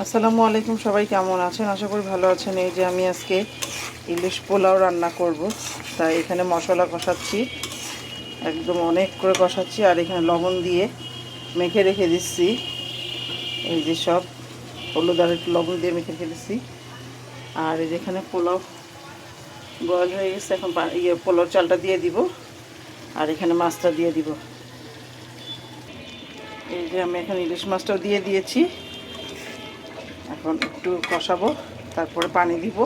আসসালামু আলাইকুম, সবাই কেমন আছেন? আশা করি ভালো আছেন। এই যে আমি আজকে ইলিশ পোলাও রান্না করব, তাই এখানে মশলা কষাচ্ছি, একদম অনেক করে কষাচ্ছি। আর এখানে লবণ দিয়ে মেখে রেখে দিচ্ছি। এই যে সব হলুদ আর একটু লবণ দিয়ে মেখে রেখে দিচ্ছি। আর এই যেখানে পোলাও বয়েল হয়ে গেছে, এখন পোলাও চালটা দিয়ে দিব, আর এখানে মাছটা দিয়ে দিব। এই যে আমি এখানে ইলিশ মাছটাও দিয়ে দিয়েছি। এখন একটু কষাবো, তারপরে পানি দিব,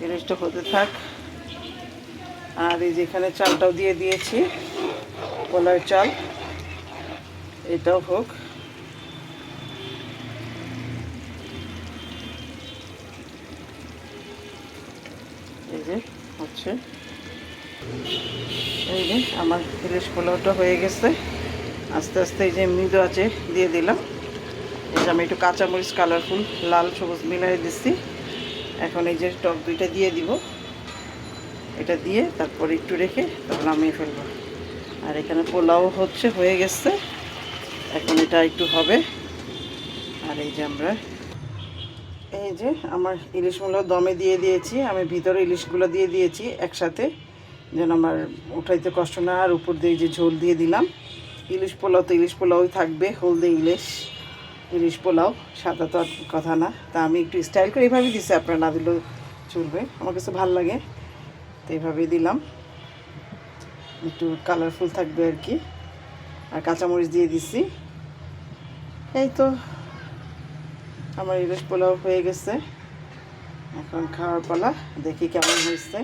ইলিশটা হতে থাক। আর এই যেখানে চালটাও দিয়ে দিয়েছি, পোলাওয়ের চাল, এটাও হোক। এই যে হচ্ছে, এই যে আমার ইলিশ পোলাওটা হয়ে গেছে। আস্তে আস্তে এই যে মৃদু আছে দিয়ে দিলাম। এই যে আমি একটু কাঁচামরিচ কালারফুল লাল সবুজ মিলাই দিচ্ছি। এখন এই যে টক দুইটা দিয়ে দিব, এটা দিয়ে তারপরে একটু রেখে তারপর নামিয়ে ফেলবো। আর এখানে পোলাও হচ্ছে, হয়ে গেছে, এখন এটা একটু হবে। আর এই যে এই যে আমার ইলিশগুলো দমে দিয়ে দিয়েছি, আমি ভিতরে ইলিশগুলো দিয়ে দিয়েছি একসাথে, যেন আমার উঠাইতে কষ্ট না। আর উপর দিয়ে যে ঝোল দিয়ে দিলাম। ইলিশ পোলাও তো ইলিশ পোলাওই থাকবে, হলদে ইলিশ পোলাও, সাদা তো আর কথা না। তা আমি একটু স্টাইল করে এইভাবেই দিচ্ছি, আপনারা না দিলেও চলবে, আমার কাছে ভালো লাগে, তো এইভাবেই দিলাম, একটু কালারফুল থাকবে আর কি। আর কাঁচামরিচ দিয়ে দিচ্ছি। এই তো আমার ইলিশ পোলাও হয়ে গেছে, এখন খাওয়ার পালা, দেখি কেমন হয়েছে।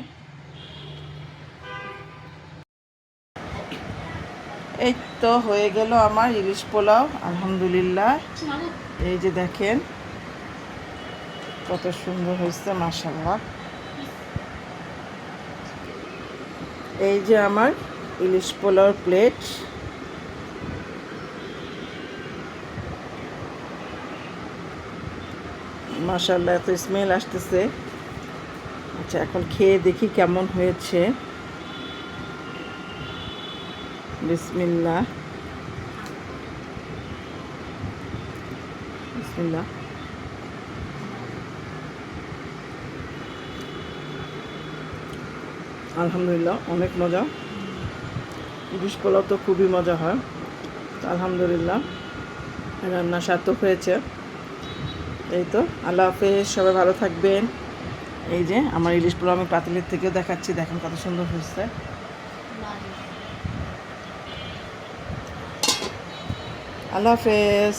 এই তো হয়ে গেল আমার ইলিশ পোলাও, আলহামদুলিল্লাহ। এই যে দেখেন কত সুন্দর হয়েছে, মাশাআল্লাহ। এই যে আমার ইলিশ পোলাওর প্লেট। মাশাআল্লাহ, এত স্মেল আসতেছে। আচ্ছা, এখন খেয়ে দেখি কেমন হয়েছে। বিসমিল্লাহ, বিসমিল্লাহ। আলহামদুলিল্লাহ, অনেক মজা। ইলিশ পোলাও তো খুবই মজা হয়। আলহামদুলিল্লাহ, রান্না সার্থক হয়েছে। এই তো, আল্লাহ হাফেজ, সবাই ভালো থাকবেন। এই যে আমার ইলিশ পোলাও আমি পাতিলের থেকেও দেখাচ্ছি, দেখেন কত সুন্দর হয়েছে। আল্লাহ হাফেজ।